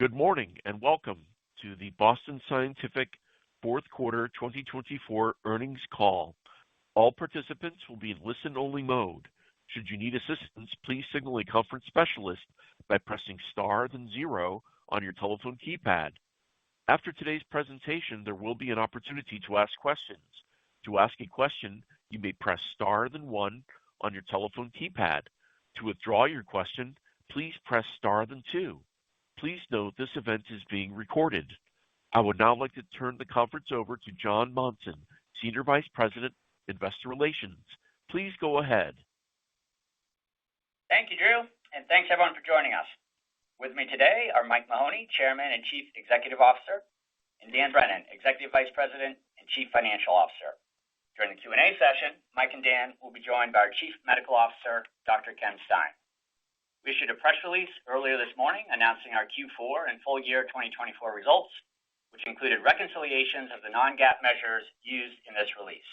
Good morning and welcome to the Boston Scientific Fourth Quarter 2024 Earnings Call. All participants will be in listen-only mode. Should you need assistance, please signal a conference specialist by pressing star then zero on your telephone keypad. After today's presentation, there will be an opportunity to ask questions. To ask a question, you may press star then one on your telephone keypad. To withdraw your question, please press star then two. Please note this event is being recorded. I would now like to turn the conference over to John Monson, Senior Vice President, Investor Relations. Please go ahead. Thank you, Drew, and thanks everyone for joining us. With me today are Mike Mahoney, Chairman and Chief Executive Officer, and Dan Brennan, Executive Vice President and Chief Financial Officer. During the Q&A session, Mike and Dan will be joined by our Chief Medical Officer, Dr. Ken Stein. We issued a press release earlier this morning announcing our Q4 and full year 2024 results, which included reconciliations of the non-GAAP measures used in this release.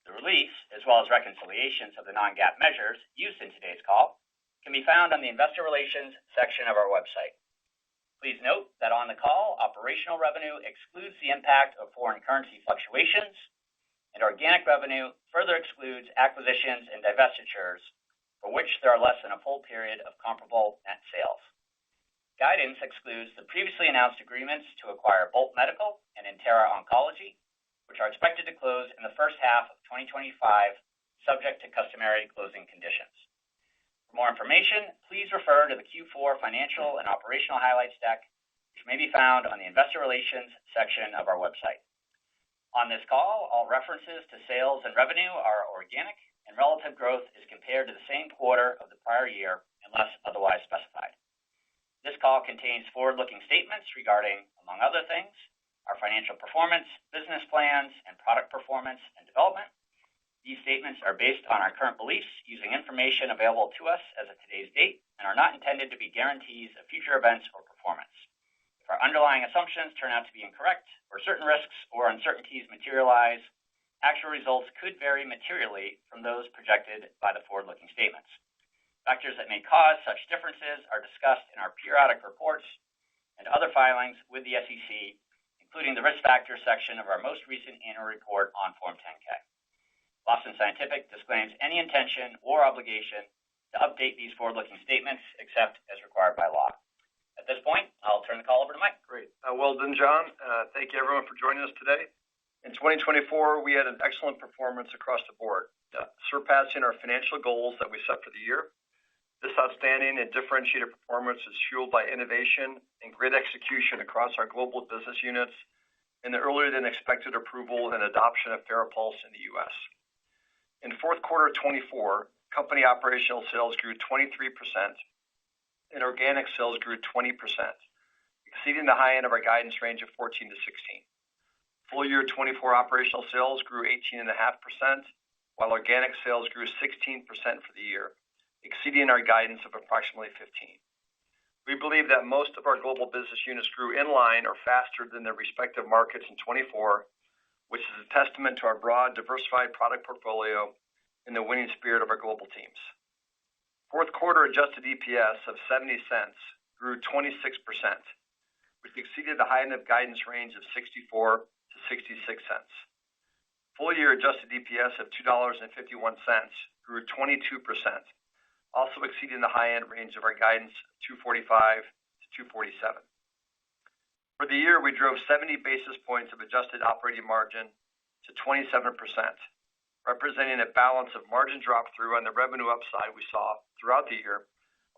The release, as well as reconciliations of the non-GAAP measures used in today's call, can be found on the Investor Relations section of our website. Please note that on the call, operational revenue excludes the impact of foreign currency fluctuations, and organic revenue further excludes acquisitions and divestitures, for which there are less than a full period of comparable net sales. Guidance excludes the previously announced agreements to acquire Bolt Medical and Intera Oncology, which are expected to close in the first half of 2025, subject to customary closing conditions. For more information, please refer to the Q4 financial and operational highlights deck, which may be found on the Investor Relations section of our website. On this call, all references to sales and revenue are organic, and relative growth is compared to the same quarter of the prior year unless otherwise specified. This call contains forward-looking statements regarding, among other things, our financial performance, business plans, and product performance and development. These statements are based on our current beliefs using information available to us as of today's date and are not intended to be guarantees of future events or performance. If our underlying assumptions turn out to be incorrect, or certain risks or uncertainties materialize, actual results could vary materially from those projected by the forward-looking statements. Factors that may cause such differences are discussed in our periodic reports and other filings with the SEC, including the risk factors section of our most recent annual report on Form 10-K. Boston Scientific disclaims any intention or obligation to update these forward-looking statements except as required by law. At this point, I'll turn the call over to Mike. Great. Well done, John. Thank you, everyone, for joining us today. In 2024, we had an excellent performance across the board, surpassing our financial goals that we set for the year. This outstanding and differentiated performance is fueled by innovation and great execution across our global business units and the earlier-than-expected approval and adoption of FARAPULSE in the U.S. In fourth quarter 2024, company operational sales grew 23%, and organic sales grew 20%, exceeding the high end of our guidance range of 14 to 16. Full year 2024 operational sales grew 18.5%, while organic sales grew 16% for the year, exceeding our guidance of approximately 15%. We believe that most of our global business units grew in line or faster than their respective markets in 2024, which is a testament to our broad, diversified product portfolio and the winning spirit of our global teams. Fourth quarter adjusted EPS of 70 cents grew 26%, which exceeded the high end of guidance range of 64 to 66 cents. Full year adjusted EPS of $2.51 grew 22%, also exceeding the high end range of our guidance of 245 to 247. For the year, we drove 70 basis points of adjusted operating margin to 27%, representing a balance of margin drop-through on the revenue upside we saw throughout the year,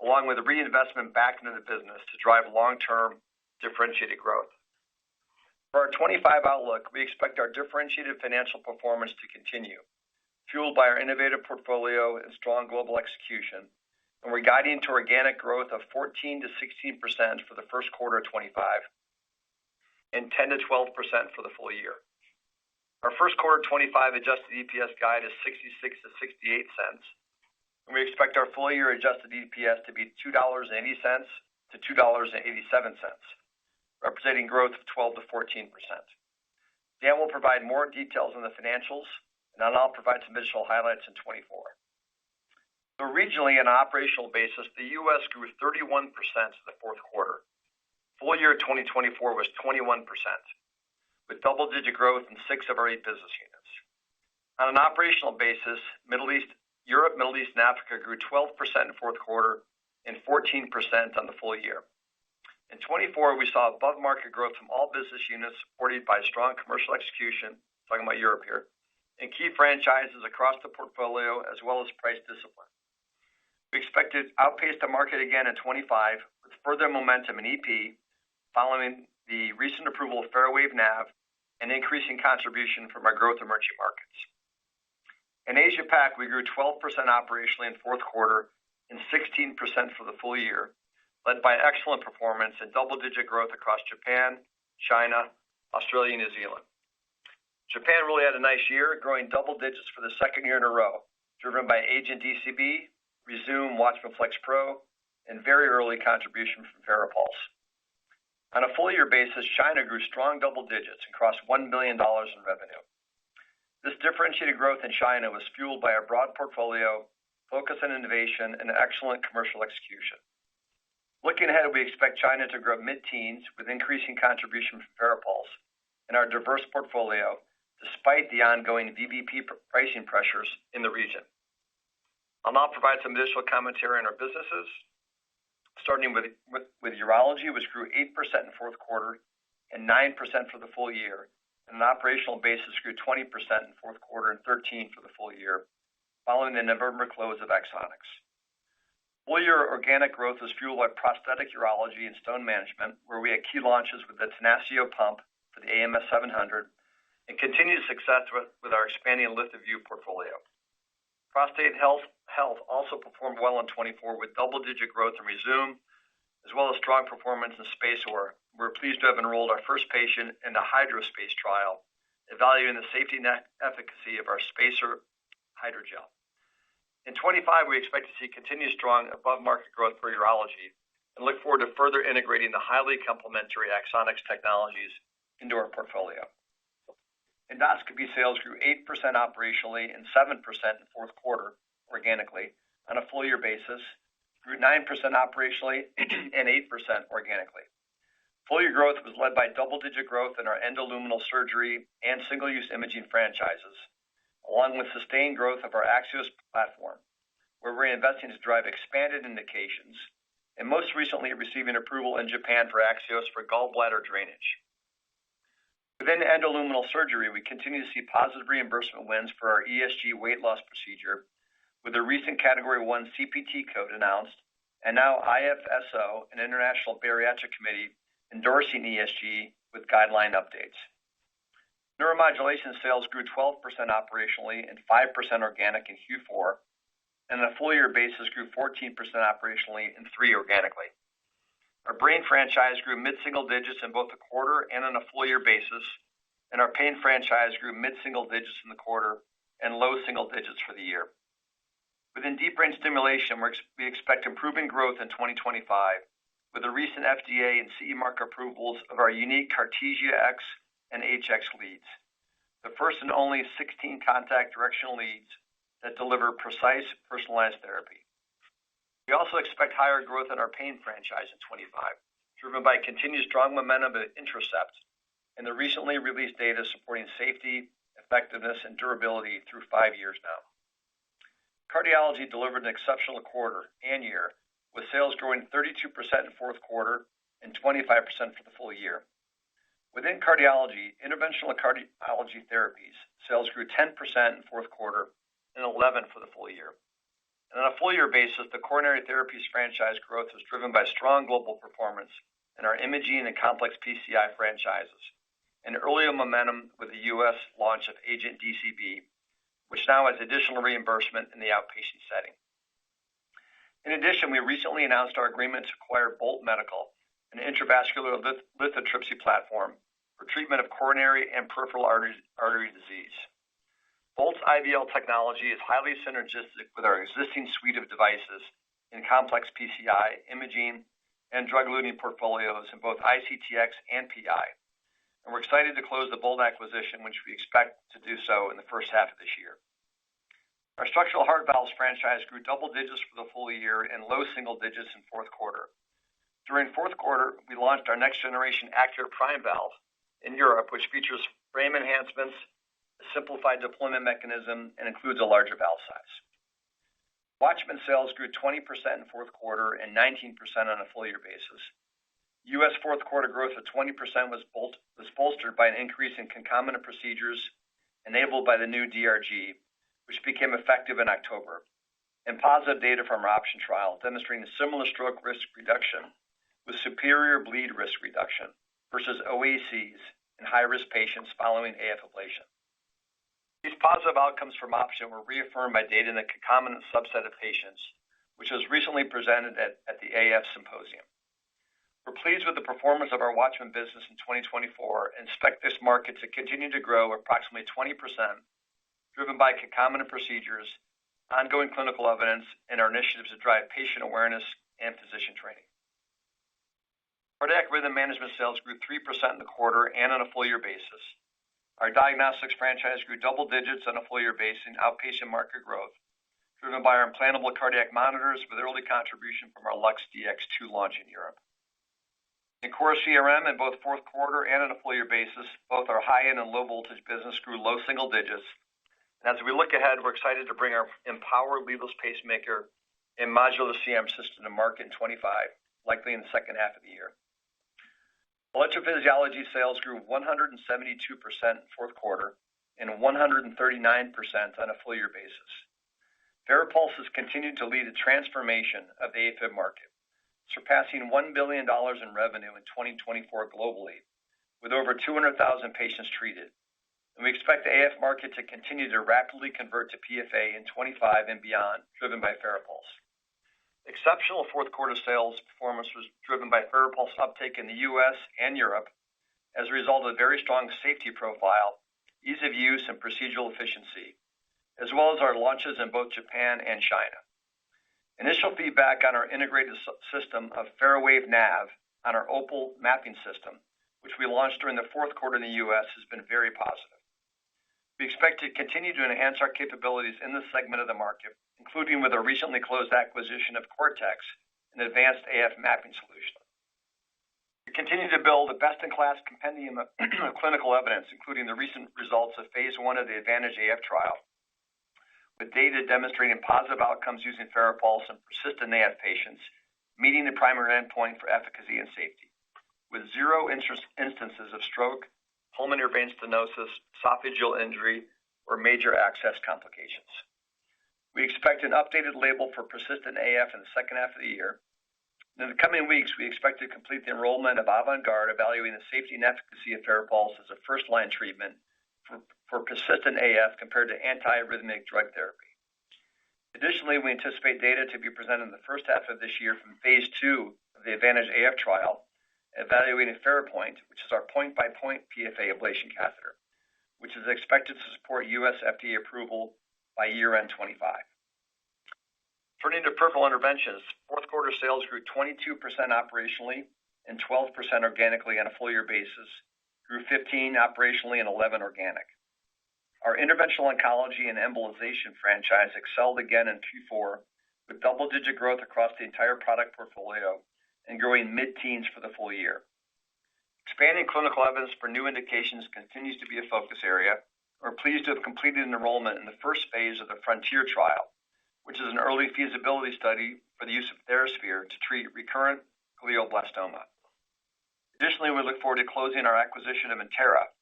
along with a reinvestment back into the business to drive long-term differentiated growth. For our 25 outlook, we expect our differentiated financial performance to continue, fueled by our innovative portfolio and strong global execution, and we're guiding to organic growth of 14 to 16% for the first quarter of 25 and 10 to 12% for the full year. Our first quarter 25 adjusted EPS guide is 66 to 68 cents, and we expect our full year adjusted EPS to be $2.80 to $2.87, representing growth of 12 to 14%. Dan will provide more details on the financials, and then I'll provide some additional highlights in 24. Regionally, on an operational basis, the U.S. grew 31% in the fourth quarter. full year 2024 was 21%, with double-digit growth in 6 of our 8 business units. On an operational basis, Europe, Middle East, and Africa grew 12% in fourth quarter and 14% on the full year. In 24, we saw above-market growth from all business units supported by strong commercial execution, talking about Europe here, and key franchises across the portfolio, as well as price discipline. We expect to outpace the market again in 25 with further momentum in EP, following the recent approval of Fairwave Nav and increasing contribution from our growth emerging markets. In Asia-Pac, we grew 12% operationally in fourth quarter and 16% for the full year, led by excellent performance and double-digit growth across Japan, China, Australia, and New Zealand. Japan really had a nice year, growing double digits for the second year in a row, driven by Agent DCB, Resume, Watchman Flex Pro, and very early contribution from FARAPULSE. On a full-year basis, China grew strong double digits and crossed $1 billion in revenue. This differentiated growth in China was fueled by our broad portfolio, focus on innovation, and excellent commercial execution. Looking ahead, we expect China to grow mid-teens with increasing contribution from FARAPULSE and our diverse portfolio, despite the ongoing VBP pricing pressures in the region. I'll now provide some additional commentary on our businesses, starting with urology, which grew 8% in fourth quarter and 9% for the full year, and on an operational basis grew 20% in fourth quarter and 13% for the full year, following the November close of Axonics. Full-year organic growth was fueled by prosthetic urology and stone management, where we had key launches with the Tenaccio pump for the AMS 700 and continued success with our expanding LithoVue portfolio. Prostate health also performed well in 24 with double-digit growth in Resume, as well as strong performance in SpaceOAR. We're pleased to have enrolled our first patient in the HydroSpace trial, evaluating the safety and efficacy of our spacer hydrogel. In 25, we expect to see continued strong above-market growth for urology and look forward to further integrating the highly complementary Axonics technologies into our portfolio. Endoscopy sales grew 8% operationally and 7% in fourth quarter organically. On a full-year basis, grew 9% operationally and 8% organically. Full-year growth was led by double-digit growth in our endoluminal surgery and single-use imaging franchises, along with sustained growth of our Axios platform, where we're investing to drive expanded indications, and most recently receiving approval in Japan for Axios for gallbladder drainage. Within endoluminal surgery, we continue to see positive reimbursement wins for our ESG weight loss procedure, with a recent Category 1 CPT code announced, and now IFSO, an International Bariatric Committee, endorsing ESG with guideline updates. Neuromodulation sales grew 12% operationally and 5% organic in Q4, and on a full-year basis grew 14% operationally and 3% organically. Our brain franchise grew mid-single digits in both the quarter and on a full-year basis, and our pain franchise grew mid-single digits in the quarter and low single digits for the year. Within deep brain stimulation, we expect improving growth in 2025 with the recent FDA and CE mark approvals of our unique Cartesia X and HX leads, the first and only 16 contact directional leads that deliver precise, personalized therapy. We also expect higher growth in our pain franchise in 25, driven by continued strong momentum of Intracept and the recently released data supporting safety, effectiveness, and durability through 5 years now. Cardiology delivered an exceptional quarter and year, with sales growing 32% in fourth quarter and 25% for the full year. Within cardiology, interventional cardiology therapies, sales grew 10% in fourth quarter and 11% for the full year. And on a full-year basis, the coronary therapies franchise growth was driven by strong global performance in our imaging and complex PCI franchises, and earlier momentum with the U.S. launch of Agent DCB, which now has additional reimbursement in the outpatient setting. In addition, we recently announced our agreement to acquire Bolt Medical, an intravascular lithotripsy platform for treatment of coronary and peripheral artery disease. Bolt's IVL technology is highly synergistic with our existing suite of devices in complex PCI, imaging, and drug-eluting portfolios in both ICTX and PI. And we're excited to close the Bolt acquisition, which we expect to do so in the first half of this year. Our structural heart valves franchise grew double digits for the full year and low single digits in fourth quarter. During fourth quarter, we launched our next generation Acura Prime valve in Europe, which features frame enhancements, a simplified deployment mechanism, and includes a larger valve size. Watchman sales grew 20% in fourth quarter and 19% on a full year basis. U.S. fourth quarter growth of 20% was bolstered by an increase in concomitant procedures enabled by the new DRG, which became effective in October, and positive data from our option trial demonstrating a similar stroke risk reduction with superior bleed risk reduction versus OACs in high-risk patients following AF ablation. These positive outcomes from option were reaffirmed by data in the concomitant subset of patients, which was recently presented at the AF Symposium. We're pleased with the performance of our Watchman business in 2024 and expect this market to continue to grow approximately 20%, driven by concomitant procedures, ongoing clinical evidence, and our initiatives to drive patient awareness and physician training. Cardiac rhythm management sales grew 3% in the quarter and on a full year basis. Our diagnostics franchise grew double digits on a full year basis in outpatient market growth, driven by our implantable cardiac monitors with early contribution from our Lux DX2 launch in Europe. In core CRM in both fourth quarter and on a full year basis, both our high-end and low-voltage business grew low single digits. And as we look ahead, we're excited to bring our Empower leadless pacemaker and modular CM system to market in 25, likely in the second half of the year. Electrophysiology sales grew 172% in fourth quarter and 139% on a full year basis. FARAPULSE has continued to lead a transformation of the AFib market, surpassing $1 billion in revenue in 2024 globally, with over 200,000 patients treated. And we expect the AF market to continue to rapidly convert to PFA in 25 and beyond, driven by FARAPULSE. Exceptional fourth quarter sales performance was driven by FARAPULSE uptake in the U.S. and Europe as a result of a very strong safety profile, ease of use, and procedural efficiency, as well as our launches in both Japan and China. Initial feedback on our integrated system of FARAWAVE NAV on our Opal mapping system, which we launched during the fourth quarter in the U.S., has been very positive. We expect to continue to enhance our capabilities in this segment of the market, including with our recently closed acquisition of Cortex, an advanced AF mapping solution. We continue to build a best-in-class compendium of clinical evidence, including the recent results of phase 1 of the Advantage AF trial, with data demonstrating positive outcomes using FARAPULSE in persistent AF patients, meeting the primary endpoint for efficacy and safety, with 0 instances of stroke, pulmonary vein stenosis, esophageal injury, or major access complications. We expect an updated label for persistent AF in the second half of the year. In the coming weeks, we expect to complete the enrollment of Avant-Garde, evaluating the safety and efficacy of FARAPULSE as a first-line treatment for persistent AF compared to antiarrhythmic drug therapy. Additionally, we anticipate data to be presented in the first half of this year from phase 2 of the Advantage AF trial, evaluating FARAPOINT, which is our point-by-point PFA ablation catheter, which is expected to support U.S. FDA approval by year-end 25. Turning to peripheral interventions, fourth quarter sales grew 22% operationally and 12% organically on a full year basis, grew 15% operationally and 11% organic. Our interventional oncology and embolization franchise excelled again in Q4 with double-digit growth across the entire product portfolio and growing mid-teens for the full year. Expanding clinical evidence for new indications continues to be a focus area. We're pleased to have completed enrollment in the first phase of the Frontier trial, which is an early feasibility study for the use of TheraSphere to treat recurrent glioblastoma. Additionally, we look forward to closing our acquisition of Intera,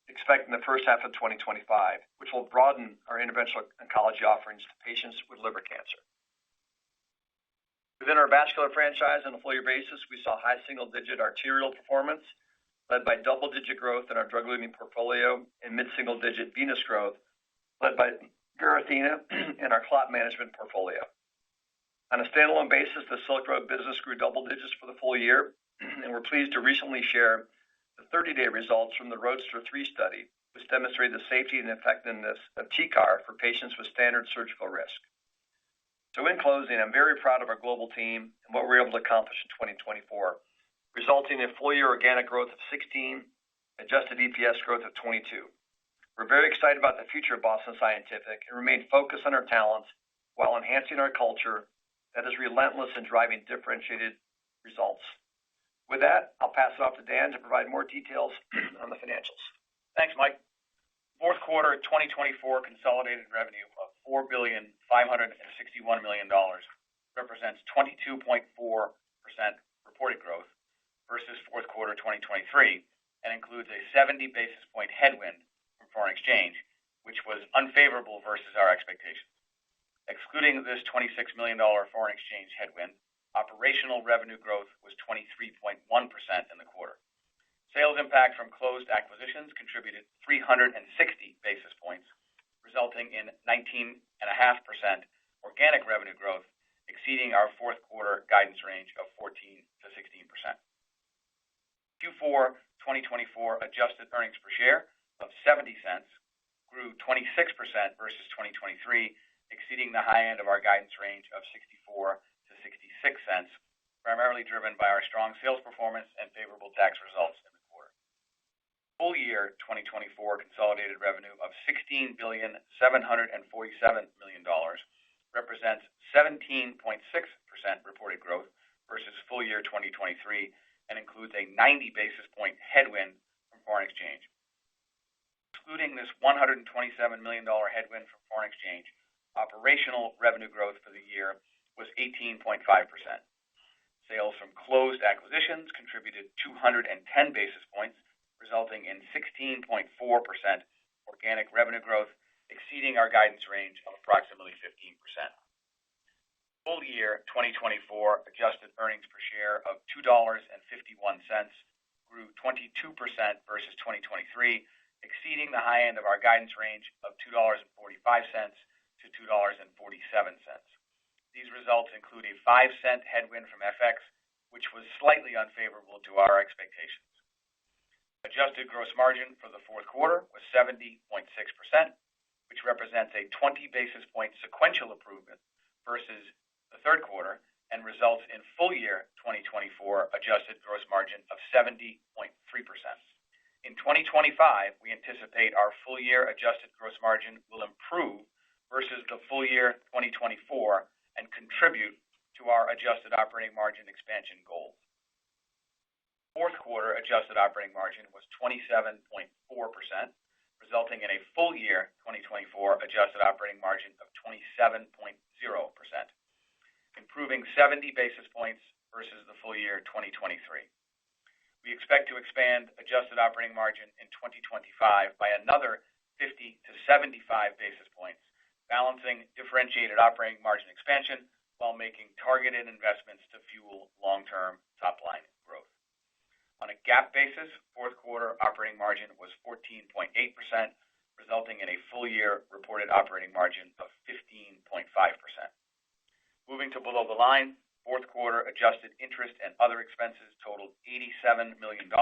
expecting the first half of 2025, which will broaden our interventional oncology offerings to patients with liver cancer. Within our vascular franchise on a full year basis, we saw high single-digit arterial performance, led by double-digit growth in our drug-eluting portfolio and mid-single-digit venous growth, led by Varithena and our clot management portfolio. On a standalone basis, the Silk Road business grew double digits for the full year, and we're pleased to recently share the 30-day results from the Roadster 3 study, which demonstrated the safety and effectiveness of TCAR for patients with standard surgical risk. So in closing, I'm very proud of our global team and what we were able to accomplish in 2024, resulting in full-year organic growth of 16%, adjusted EPS growth of 22%. We're very excited about the future of Boston Scientific and remain focused on our talents while enhancing our culture that is relentless in driving differentiated results. With that, I'll pass it off to Dan to provide more details on the financials. Thanks, Mike. Fourth quarter 2024 consolidated revenue of $4,561 million represents 22.4% reported growth versus fourth quarter 2023 and includes a 70 basis point headwind from foreign exchange, which was unfavorable versus our expectations. Excluding this $26 million foreign exchange headwind, operational revenue growth was 23.1% in the quarter. Sales impact from closed acquisitions contributed 360 basis points, resulting in 19.5% organic revenue growth, exceeding our fourth quarter guidance range of 14 to 16%. Q4 2024 adjusted earnings per share of 70 cents grew 26% versus 2023, exceeding the high end of our guidance range of 64 to 66 cents, primarily driven by our strong sales performance and favorable tax results in the quarter. Full year 2024 consolidated revenue of $16,747 million represents 17.6% reported growth versus full year 2023 and includes a 90 basis point headwind from foreign exchange. Excluding this $127 million headwind from foreign exchange, operational revenue growth for the year was 18.5%. Sales from closed acquisitions contributed 210 basis points, resulting in 16.4% organic revenue growth, exceeding our guidance range of approximately 15%. Full year 2024 adjusted earnings per share of $2.51 grew 22% versus 2023, exceeding the high end of our guidance range of $2.45 to $2.47. These results include a 5-cent headwind from FX, which was slightly unfavorable to our expectations. Adjusted gross margin for the fourth quarter was 70.6%, which represents a 20 basis point sequential improvement versus the third quarter and results in full year 2024 adjusted gross margin of 70.3%. In 2025, we anticipate our full year adjusted gross margin will improve versus the full year 2024 and contribute to our adjusted operating margin expansion goals. Fourth quarter adjusted operating margin was 27.4%, resulting in a full year 2024 adjusted operating margin of 27.0%, improving 70 basis points versus the full year 2023. We expect to expand adjusted operating margin in 2025 by another 50 to 75 basis points, balancing differentiated operating margin expansion while making targeted investments to fuel long-term top-line growth. On a GAAP basis, fourth quarter operating margin was 14.8%, resulting in a full year reported operating margin of 15.5%. Moving to below the line, fourth quarter adjusted interest and other expenses totaled $87 million,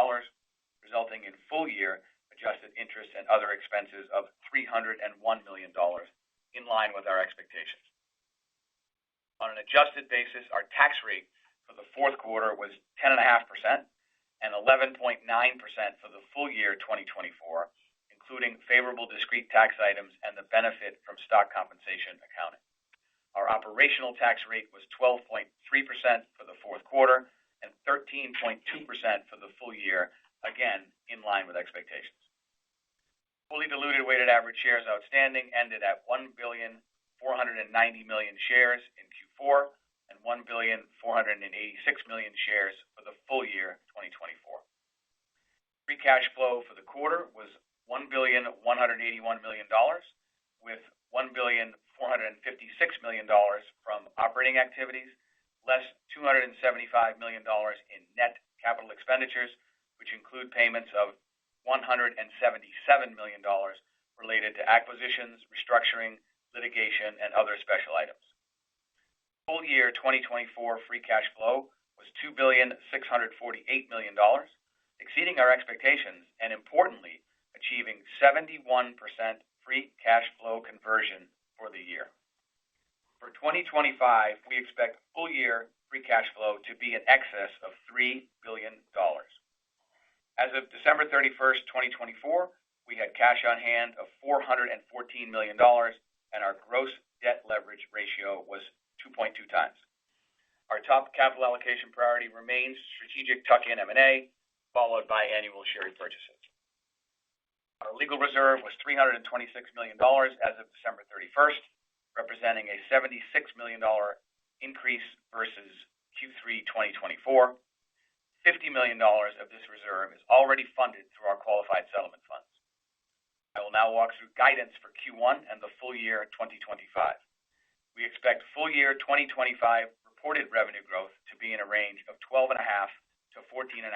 resulting in full year adjusted interest and other expenses of $301 million, in line with our expectations. On an adjusted basis, our tax rate for the fourth quarter was 10.5% and 11.9% for the full year 2024, including favorable discrete tax items and the benefit from stock compensation accounting. Our operational tax rate was 12.3% for the fourth quarter and 13.2% for the full year, again in line with expectations. Fully diluted weighted average shares outstanding ended at 1,490 million shares in Q4 and 1,486 million shares for the full year 2024. Free cash flow for the quarter was $1,181 million, with $1,456 million from operating activities, less $275 million in net capital expenditures, which include payments of $177 million related to acquisitions, restructuring, litigation, and other special items. Full year 2024 free cash flow was $2,648 million, exceeding our expectations and importantly, achieving 71% free cash flow conversion for the year. For 2025, we expect full year free cash flow to be in excess of $3 billion. As of December 31st, 2024, we had cash on hand of $414 million, and our gross debt leverage ratio was 2.2 times. Our top capital allocation priority remains strategic tuck-in M&A, followed by annual share repurchases. Our legal reserve was $326 million as of December 31st, representing a $76 million increase versus Q3 2024. $50 million of this reserve is already funded through our qualified settlement funds. I will now walk through guidance for Q1 and the full year 2025. We expect full year 2025 reported revenue growth to be in a range of 12.5% to 14.5%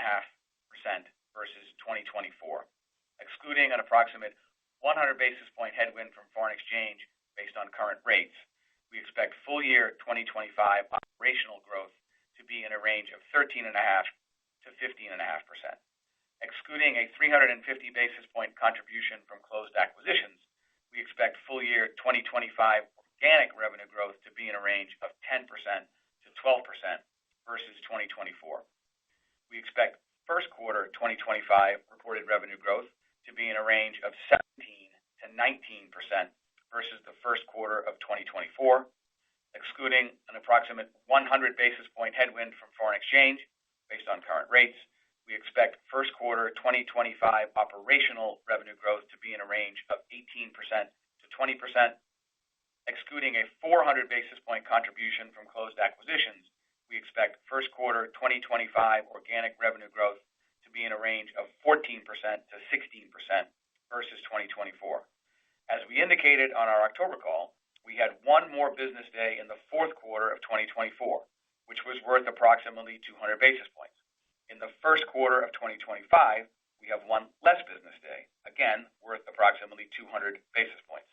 versus 2024, excluding an approximate 100 basis point headwind from foreign exchange based on current rates. We expect full year 2025 operational growth to be in a range of 13.5% to 15.5%. Excluding a 350 basis point contribution from closed acquisitions, we expect full year 2025 organic revenue growth to be in a range of 10% to 12% versus 2024. We expect first quarter 2025 reported revenue growth to be in a range of 17% to 19% versus the first quarter of 2024, excluding an approximate 100 basis point headwind from foreign exchange based on current rates. We expect first quarter 2025 operational revenue growth to be in a range of 18% to 20%, excluding a 400 basis point contribution from closed acquisitions. We expect first quarter 2025 organic revenue growth to be in a range of 14% to 16% versus 2024. As we indicated on our October call, we had one more business day in the fourth quarter of 2024, which was worth approximately 200 basis points. In the first quarter of 2025, we have one less business day, again worth approximately 200 basis points.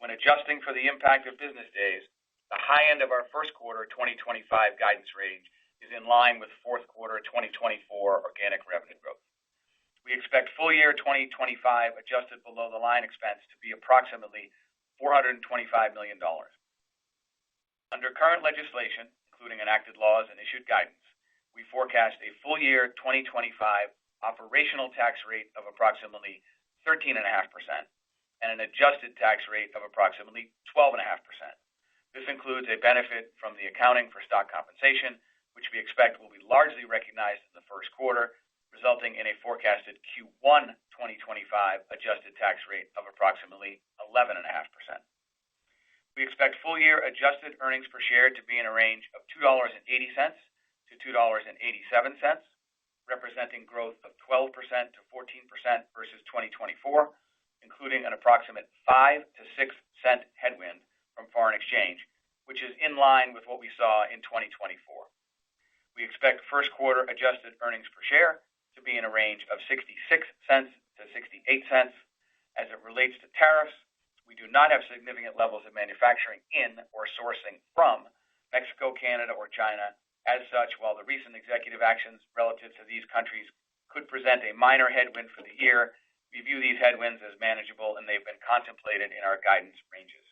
When adjusting for the impact of business days, the high end of our first quarter 2025 guidance range is in line with fourth quarter 2024 organic revenue growth. We expect full year 2025 adjusted below the line expense to be approximately $425 million. Under current legislation, including enacted laws and issued guidance, we forecast a full year 2025 operational tax rate of approximately 13.5% and an adjusted tax rate of approximately 12.5%. This includes a benefit from the accounting for stock compensation, which we expect will be largely recognized in the first quarter, resulting in a forecasted Q1 2025 adjusted tax rate of approximately 11.5%. We expect full year adjusted earnings per share to be in a range of $2.80 to $2.87, representing growth of 12% to 14% versus 2024, including an approximate 5 to 6 cent headwind from foreign exchange, which is in line with what we saw in 2024. We expect first quarter adjusted earnings per share to be in a range of 66 cents to 68 cents. As it relates to tariffs, we do not have significant levels of manufacturing in or sourcing from Mexico, Canada, or China. As such, while the recent executive actions relative to these countries could present a minor headwind for the year, we view these headwinds as manageable, and they've been contemplated in our guidance ranges.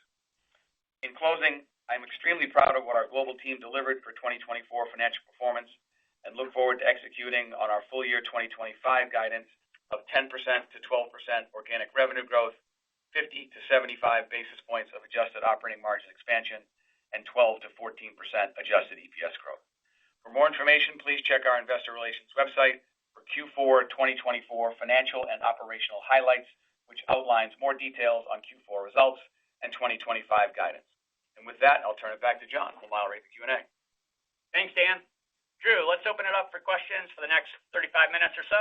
In closing, I'm extremely proud of what our global team delivered for 2024 financial performance and look forward to executing on our full year 2025 guidance of 10% to 12% organic revenue growth, 50 to 75 basis points of adjusted operating margin expansion, and 12 to 14% adjusted EPS growth. For more information, please check our investor relations website for Q4 2024 financial and operational highlights, which outlines more details on Q4 results and 2025 guidance. And with that, I'll turn it back to John, who will moderate the Q&A. Thanks, Dan. Drew, let's open it up for questions for the next 35 minutes or so.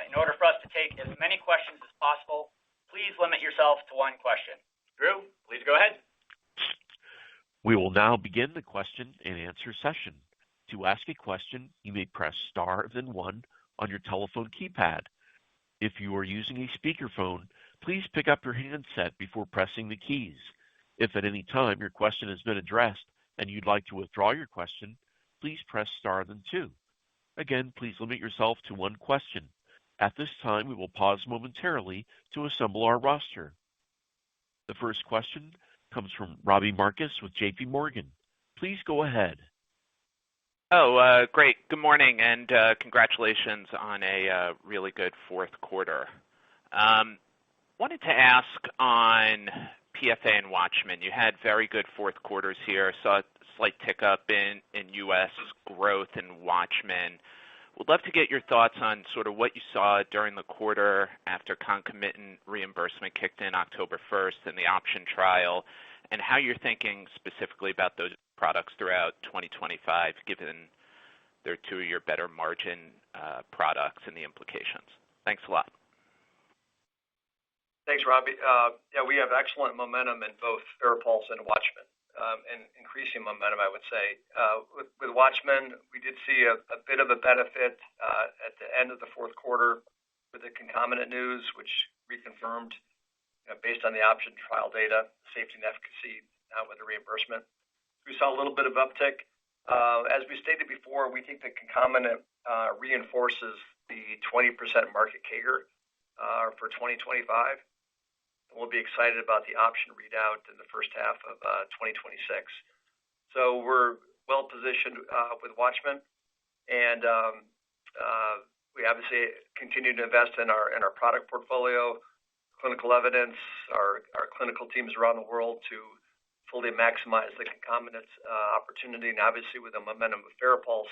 In order for us to take as many questions as possible, please limit yourself to one question. Drew, please go ahead. We will now begin the question and answer session. To ask a question, you may press star then one on your telephone keypad. If you are using a speakerphone, please pick up your handset before pressing the keys. If at any time your question has been addressed and you'd like to withdraw your question, please press star then two. Again, please limit yourself to one question. At this time, we will pause momentarily to assemble our roster. The first question comes from Robbie Marcus with JP Morgan. Please go ahead. Oh, great. Good morning and congratulations on a really good fourth quarter. Wanted to ask on PFA and Watchman. You had very good fourth quarters here. Saw slight tick up in U.S. growth in Watchman. Would love to get your thoughts on sort of what you saw during the quarter after concomitant reimbursement kicked in October 1st and the option trial, and how you're thinking specifically about those products throughout 2025, given they're two of your better margin products and the implications. Thanks a lot. Thanks, Robbie. Yeah, we have excellent momentum in both FARAPULSE and Watchman, and increasing momentum, I would say. With Watchman, we did see a bit of a benefit at the end of the fourth quarter with the concomitant news, which reconfirmed, based on the option trial data, safety and efficacy now with the reimbursement. We saw a little bit of uptick. As we stated before, we think the concomitant reinforces the 20% market CAGR for 2025. We'll be excited about the option readout in the first half of 2026. So we're well positioned with Watchman, and we obviously continue to invest in our product portfolio, clinical evidence, our clinical teams around the world to fully maximize the concomitant opportunity, and obviously with the momentum of FARAPULSE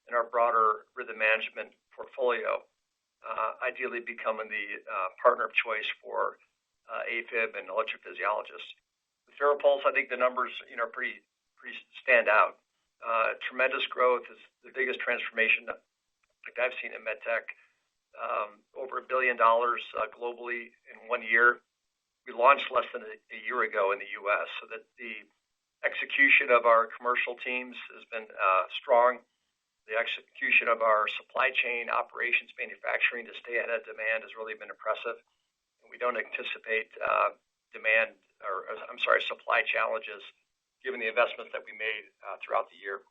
and our broader rhythm management portfolio, ideally becoming the partner of choice for AFib and electrophysiologists. With FARAPULSE, I think the numbers pretty stand out. Tremendous growth is the biggest transformation like I've seen in medtech. Over $1 billion globally in 1 year. We launched less than a year ago in the U.S., so that the execution of our commercial teams has been strong. The execution of our supply chain operations manufacturing to stay ahead of demand has really been impressive. We don't anticipate supply challenges given the investments that we made throughout the year.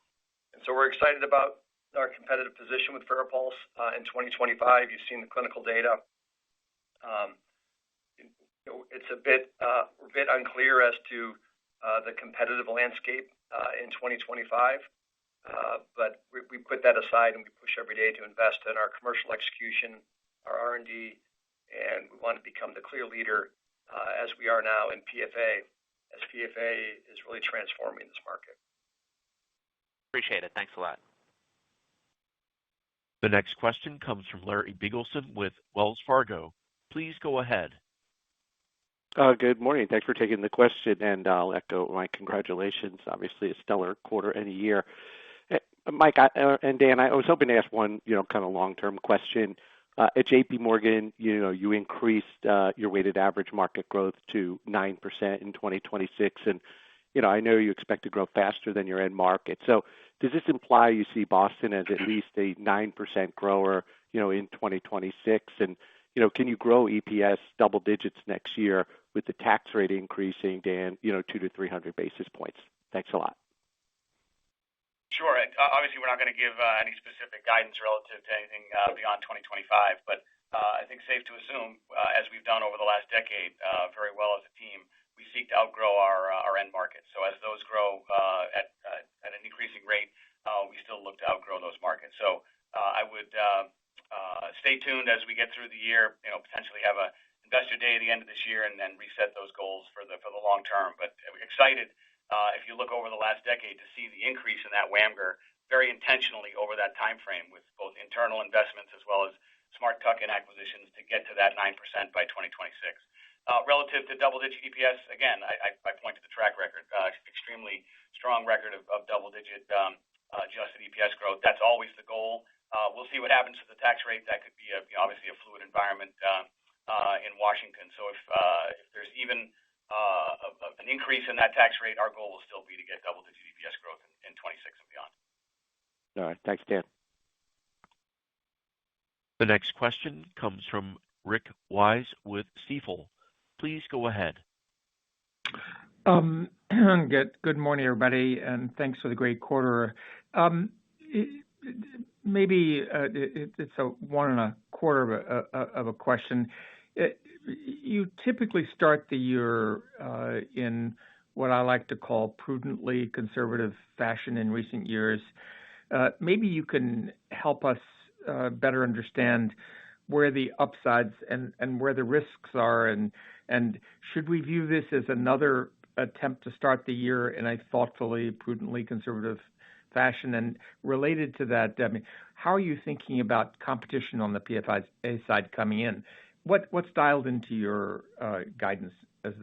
And so we're excited about our competitive position with FARAPULSE in 2025. You've seen the clinical data. It's a bit unclear as to the competitive landscape in 2025, but we put that aside and we push every day to invest in our commercial execution, our R&D, and we want to become the clear leader as we are now in PFA, as PFA is really transforming this market. Appreciate it. Thanks a lot. The next question comes from Larry Biegelsen with Wells Fargo. Please go ahead. Good morning. Thanks for taking the question, and I'll echo my congratulations. Obviously, a stellar quarter and a year. Mike and Dan, I was hoping to ask one, kind of long-term question. At JP Morgan, you increased your weighted average market growth to 9% in 2026, and I know you expect to grow faster than your end market. So does this imply you see Boston as at least a 9% grower, in 2026? And can you grow EPS double digits next year with the tax rate increasing, Dan, 200 to 300 basis points? Thanks a lot. Sure. Obviously, we're not going to give any specific guidance relative to anything beyond 2025, but I think safe to assume, as we've done over the last decade very well as a team, we seek to outgrow our end markets. So as those grow at an increasing rate, we still look to outgrow those markets. So I would stay tuned as we get through the year, potentially have a investor day at the end of this year and then reset those goals for the long term. But we're excited. If you look over the last decade to see the increase in that WAMGR very intentionally over that time frame with both internal investments as well as smart tuck-in acquisitions to get to that 9% by 2026. Relative to double-digit EPS, again, I point to the track record, extremely strong record of double-digit adjusted EPS growth. That's always the goal. We'll see what happens to the tax rate. That could be obviously a fluid environment in Washington. So if there's even an increase in that tax rate, our goal will still be to get double-digit EPS growth in 26 and beyond. All right. Thanks, Dan. The next question comes from Rick Wise with Stifel. Please go ahead. Good morning, everybody, and thanks for the great quarter. Maybe it's a 1.25 of a question. You typically start the year in what I like to call prudently conservative fashion in recent years. Maybe you can help us better understand where the upsides and where the risks are, and should we view this as another attempt to start the year in a thoughtfully, prudently conservative fashion. And related to that, I mean, how are you thinking about competition on the PFA side coming in? What's dialed into your guidance as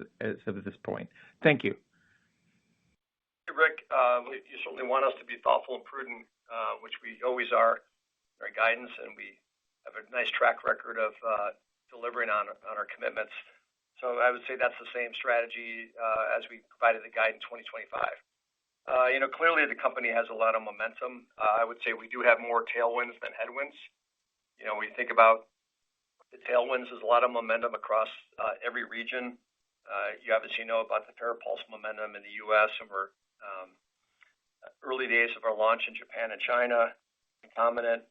of this point? Thank you. Hey, Rick, you certainly want us to be thoughtful and prudent, which we always are in our guidance, and we have a nice track record of delivering on our commitments. So I would say that's the same strategy as we provided the guide in 2025. Clearly the company has a lot of momentum. I would say we do have more tailwinds than headwinds. When you think about the tailwinds, there's a lot of momentum across every region. You obviously know about the FARAPULSE momentum in the U.S., and we're early days of our launch in Japan and China. Concomitant,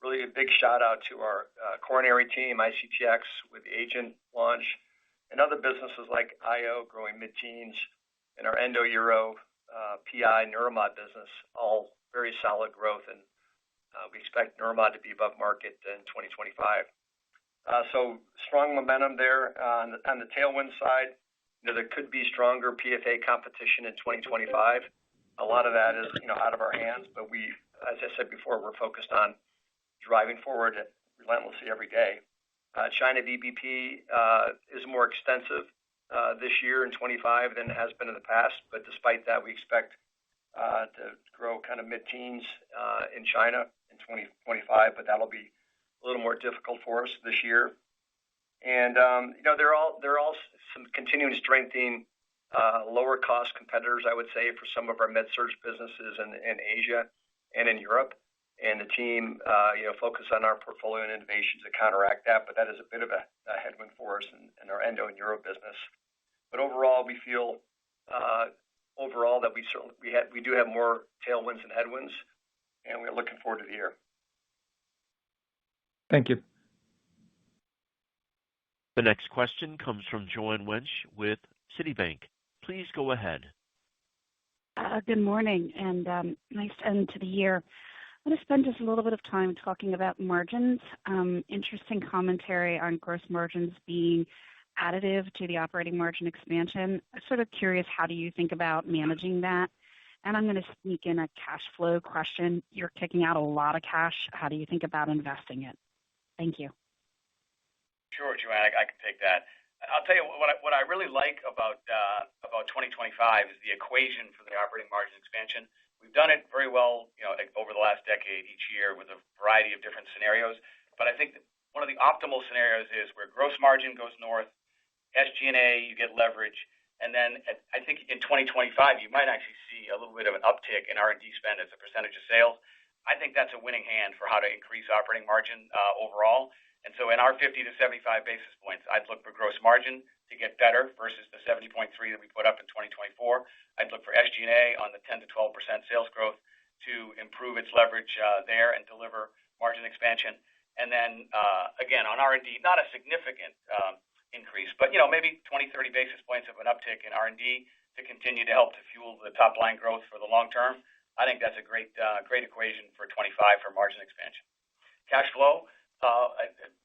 really a big shout out to our coronary team, ICTX, with the AGENT launch, and other businesses like IO growing mid-teens, and our Endo Euro, PI, Neuromod business, all very solid growth, and we expect Neuromod to be above market in 2025. So strong momentum there. On the tailwind side, there could be stronger PFA competition in 2025. A lot of that is out of our hands, but we, as I said before, we're focused on driving forward relentlessly every day. China VBP is more extensive this year in 25 than it has been in the past, but despite that, we expect to grow kind of mid-teens in China in 2025, but that'll be a little more difficult for us this year. And there are all some continuing strengthening lower cost competitors, I would say, for some of our med-surg businesses in Asia and in Europe. And the team, focus on our portfolio and innovations to counteract that, but that is a bit of a headwind for us in our Endo and Euro business. But overall, we feel that we do have more tailwinds than headwinds, and we're looking forward to the year. Thank you. The next question comes from Joanne Wuensch with Citibank. Please go ahead. Good morning, and nice end to the year. I'm going to spend just a little bit of time talking about margins. Interesting commentary on gross margins being additive to the operating margin expansion. I'm sort of curious, how do you think about managing that? And I'm going to sneak in a cash flow question. You're kicking out a lot of cash. How do you think about investing it? Thank you. Sure, Joanne, I can take that. I'll tell you what I really like about 2025 is the equation for the operating margin expansion. We've done it very well, over the last decade, each year with a variety of different scenarios. But I think that one of the optimal scenarios is where gross margin goes north, SG&A, you get leverage. And then I think in 2025, you might actually see a little bit of an uptick in R&D spend as a percentage of sales. I think that's a winning hand for how to increase operating margin overall. And so in our 50 to 75 basis points, I'd look for gross margin to get better versus the 70.3 that we put up in 2024. I'd look for SG&A on the 10 to 12% sales growth to improve its leverage there and deliver margin expansion. And then again, on R&D, not a significant increase, but maybe 20, 30 basis points of an uptick in R&D to continue to help to fuel the top line growth for the long term. I think that's a great equation for 25 for margin expansion. Cash flow.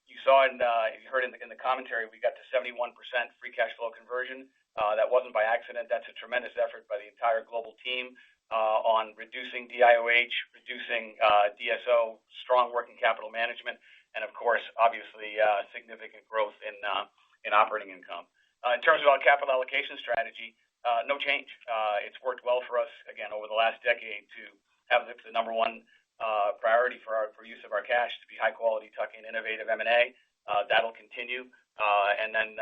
You saw and you heard in the commentary, we got to 71% free cash flow conversion. That wasn't by accident. That's a tremendous effort by the entire global team on reducing DIOH, reducing DSO, strong working capital management, and of course, obviously, significant growth in operating income. In terms of our capital allocation strategy, no change. It's worked well for us, again, over the last decade to have the number one priority for use of our cash to be high quality, tuck-in, innovative M&A. That'll continue, and then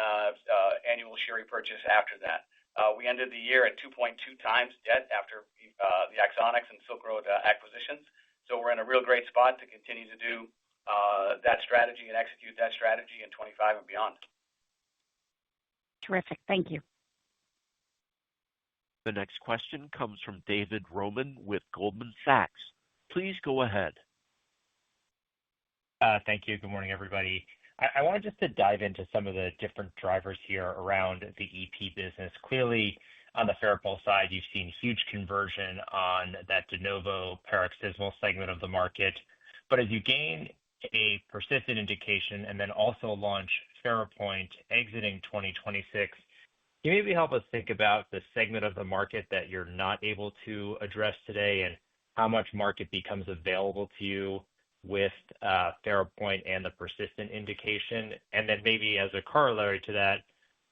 annual share repurchase after that. We ended the year at 2.2 times debt after the Axonics and Silk Road acquisitions. So we're in a real great spot to continue to do that strategy and execute that strategy in 25 and beyond. Terrific. Thank you. The next question comes from David Roman with Goldman Sachs. Please go ahead. Thank you. Good morning, everybody. I wanted just to dive into some of the different drivers here around the EP business. Clearly, on the FARAPULSE side, you've seen huge conversion on that de novo paroxysmal segment of the market. But as you gain a persistent indication and then also launch FARAPOINT exiting 2026, Can you maybe help us think about the segment of the market that you're not able to address today and how much market becomes available to you with FARAPOINT and the persistent indication? And then maybe as a corollary to that,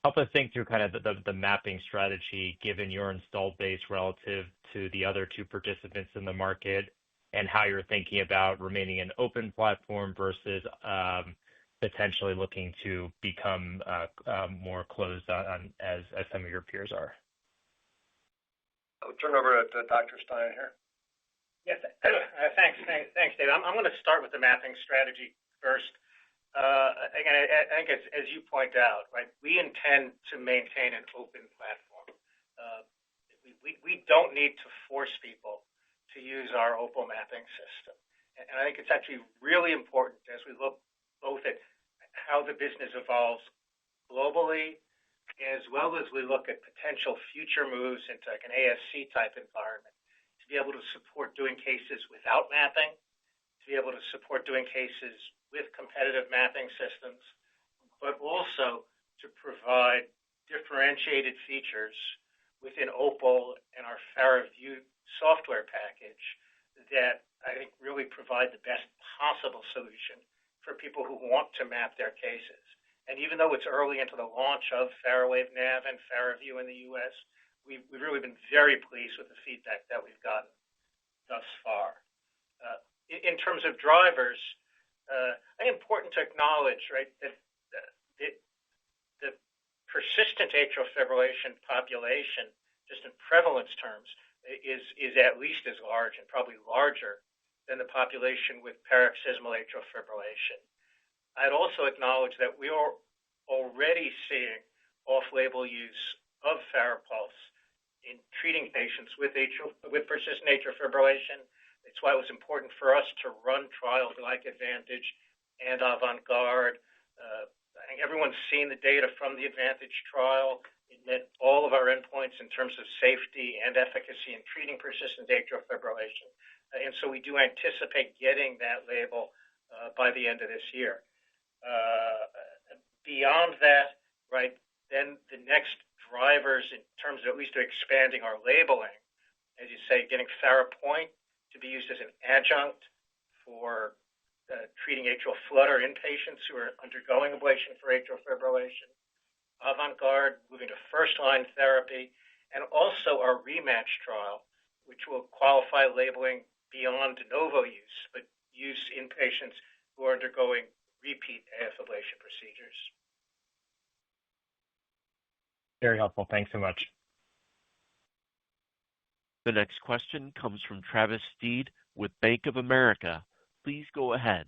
help us think through kind of the mapping strategy given your installed base relative to the other two participants in the market and how you're thinking about remaining an open platform versus potentially looking to become more closed on as some of your peers are. I'll turn over to Dr. Stein here. Yes, thanks, Dave. I'm going to start with the mapping strategy first. Again, I think as you point out, right, we intend to maintain an open platform. We don't need to force people to use our OPAL mapping system. And I think it's actually really important as we look both at how the business evolves globally, as well as we look at potential future moves into like an ASC type environment, to be able to support doing cases without mapping, to be able to support doing cases with competitive mapping systems, but also to provide differentiated features within OPAL and our FARAVIEW software package that I think really provide the best possible solution for people who want to map their cases. And even though it's early into the launch of FARAWAVE NAV and FARAVIEW in the U.S., we've really been very pleased with the feedback that we've gotten thus far. In terms of drivers, I think it's important to acknowledge, right, that the persistent atrial fibrillation population, just in prevalence terms, is at least as large and probably larger than the population with paroxysmal atrial fibrillation. I'd also acknowledge that we are already seeing off-label use of FARAPULSE in treating patients with persistent atrial fibrillation. It's why it was important for us to run trials like Advantage and Avant-Garde. I think everyone's seen the data from the Advantage trial. It met all of our endpoints in terms of safety and efficacy in treating persistent atrial fibrillation. And so we do anticipate getting that label by the end of this year. Beyond that, right, then the next drivers in terms of at least expanding our labeling, as you say, getting FARAPOINT to be used as an adjunct for treating atrial flutter in patients who are undergoing ablation for atrial fibrillation. Avant-Garde moving to first-line therapy, and also our rematch trial, which will qualify labeling beyond de novo use, but use in patients who are undergoing repeat AF ablation procedures. Very helpful. Thanks so much. The next question comes from Travis Steed with Bank of America. Please go ahead.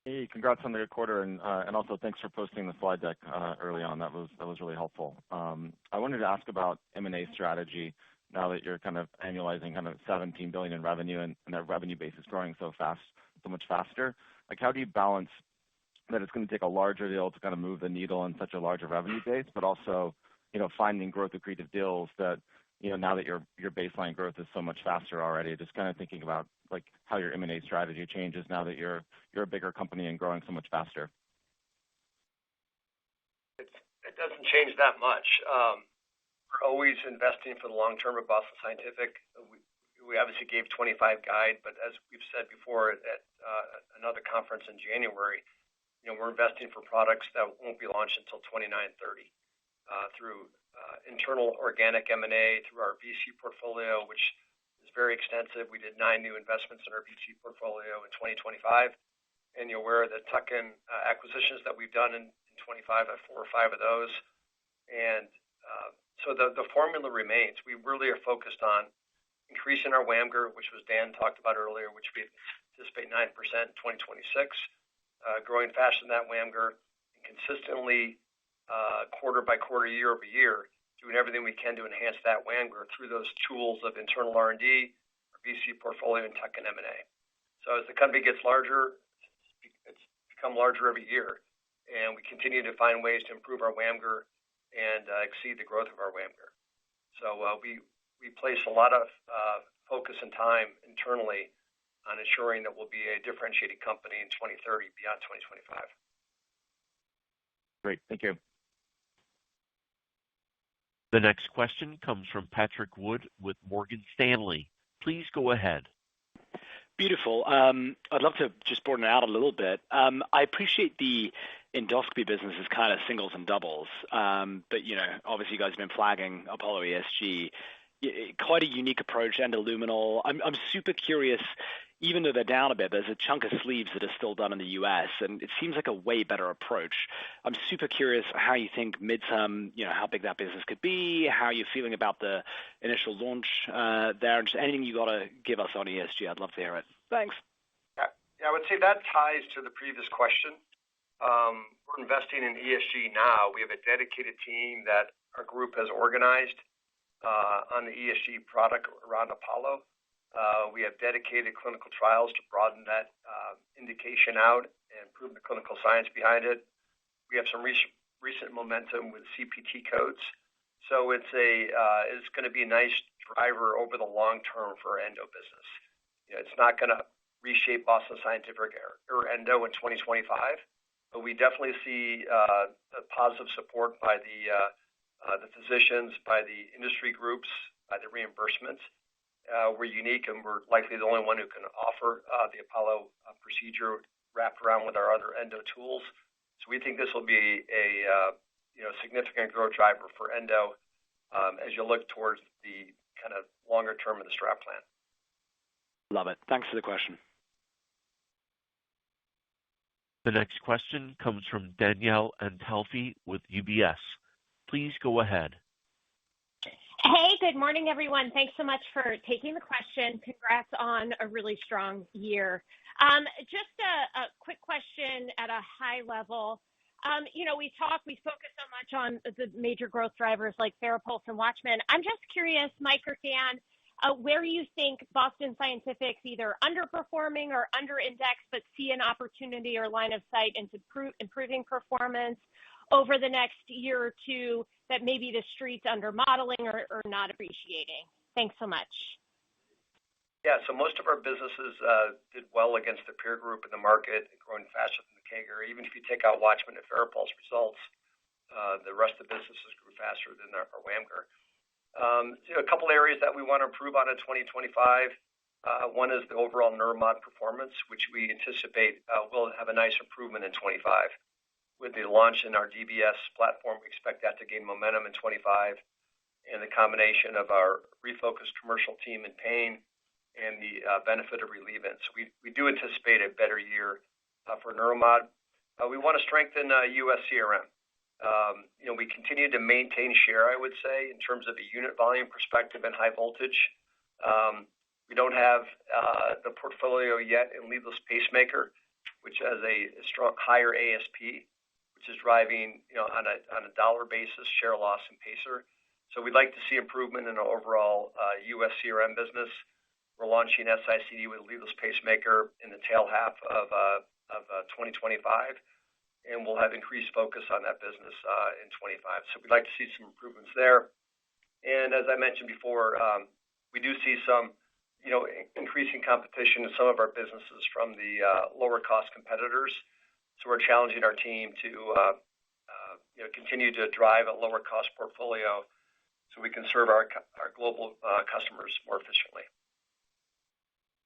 Hey, congrats on the good quarter, and also thanks for posting the slide deck early on. That was really helpful. I wanted to ask about M&A strategy now that you're kind of annualizing kind of $17 billion in revenue and that revenue base is growing so much faster. Like, how do you balance that it's going to take a larger deal to kind of move the needle on such a larger revenue base, but also, finding growth accretive deals that, now that your baseline growth is so much faster already, just kind of thinking about like how your M&A strategy changes now that you're a bigger company and growing so much faster. It doesn't change that much. We're always investing for the long term at Boston Scientific. We obviously gave 25 guide, but as we've said before at another conference in January, we're investing for products that won't be launched until 29-30 through internal organic M&A, through our VC portfolio, which is very extensive. We did 9 new investments in our VC portfolio in 2025, and you're aware of the tuck-in acquisitions that we've done in 25, 4 or 5 of those. And so the formula remains. We really are focused on increasing our WAMGR, which was Dan talked about earlier, which we anticipate 9% in 2026, growing faster than that WAMGR, and consistently quarter by quarter, year over year, doing everything we can to enhance that WAMGR through those tools of internal R&D, our VC portfolio, and tuck-in M&A. So as the company gets larger, it's become larger every year, and we continue to find ways to improve our WAMGR and exceed the growth of our WAMGR. So we place a lot of focus and time internally on ensuring that we'll be a differentiated company in 2030 beyond 2025. Great. Thank you. The next question comes from Patrick Wood with Morgan Stanley. Please go ahead. Beautiful. I'd love to just broaden it out a little bit. I appreciate the endoscopy business is kind of singles and doubles, but obviously you guys have been flagging Apollo ESG, quite a unique approach, endoluminal. I'm super curious. Even though they're down a bit, there's a chunk of sleeves that are still done in the U.S., and it seems like a way better approach. I'm super curious how you think midterm, how big that business could be, how you're feeling about the initial launch there, and just anything you got to give us on ESG. I'd love to hear it. Thanks. Yeah, I would say that ties to the previous question. We're investing in ESG now. We have a dedicated team that our group has organized on the ESG product around Apollo. We have dedicated clinical trials to broaden that indication out and prove the clinical science behind it. We have some recent momentum with CPT codes. So it's going to be a nice driver over the long term for our endo business. It's not going to reshape Boston Scientific or endo in 2025, but we definitely see the positive support by the physicians, by the industry groups, by the reimbursements. We're unique, and we're likely the only one who can offer the Apollo procedure wrapped around with our other endo tools. So we think this will be a significant growth driver for endo as you look towards the kind of longer term of the strat plan. Love it. Thanks for the question. The next question comes from Danielle Antalffy with UBS. Please go ahead. Hey, good morning, everyone. Thanks so much for taking the question. Congrats on a really strong year. Just a quick question at a high level. We focus so much on the major growth drivers like FARAPULSE and WATCHMAN. I'm just curious, Mike or Dan, where you think Boston Scientific's either underperforming or under-indexed, but see an opportunity or line of sight into improving performance over the next year or two that maybe the street's under modeling or not appreciating. Thanks so much. Yeah, so most of our businesses did well against the peer group in the market, growing faster than the CAGR. Even if you take out WATCHMAN and FARAPULSE results, the rest of the businesses grew faster than our WAMGR. A couple areas that we want to improve on in 2025. One is the overall neuromod performance, which we anticipate will have a nice improvement in 25. With the launch in our DBS platform, we expect that to gain momentum in 25, and the combination of our refocused commercial team in pain and the benefit of Relievant. So we do anticipate a better year for neuromod. We want to strengthen U.S. CRM. We continue to maintain share, I would say, in terms of a unit volume perspective and high voltage. We don't have the portfolio yet in leadless pacemaker, which has a strong higher ASP, which is driving on a dollar basis share loss in pacer. So we'd like to see improvement in our overall U.S. CRM business. We're launching SICD with leadless pacemaker in the tail half of 2025, and we'll have increased focus on that business in 25. So we'd like to see some improvements there. And as I mentioned before, we do see some increasing competition in some of our businesses from the lower cost competitors. So we're challenging our team to continue to drive a lower cost portfolio so we can serve our global customers more efficiently.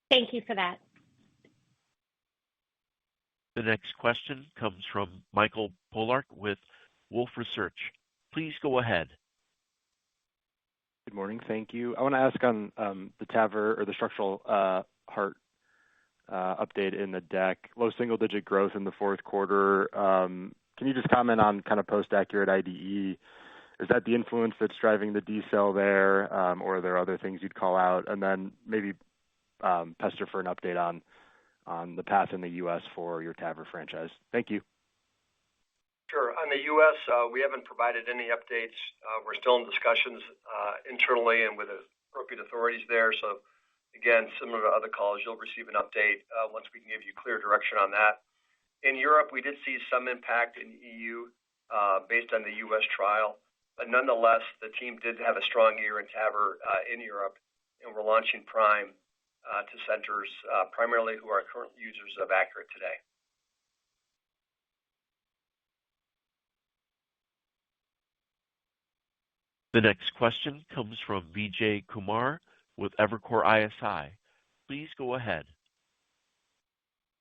Thank you for that. The next question comes from Michael Polark with Wolfe Research. Please go ahead. Good morning. Thank you. I want to ask on the TAVR or the structural heart update in the deck. Low single-digit growth in the fourth quarter. Can you just comment on kind of post-accurate IDE? Is that the influence that's driving the decel there, or are there other things you'd call out? And then maybe pester for an update on the path in the U.S. for your TAVR franchise. Thank you. Sure. On the U.S., we haven't provided any updates. We're still in discussions internally and with the appropriate authorities there. So again, similar to other calls, you'll receive an update once we can give you clear direction on that. In Europe, we did see some impact in EU based on the U.S. trial, but nonetheless, the team did have a strong year in TAVR in Europe, and we're launching Prime to centers primarily who are current users of Accurate today. The next question comes from Vijay Kumar with Evercore ISI. Please go ahead.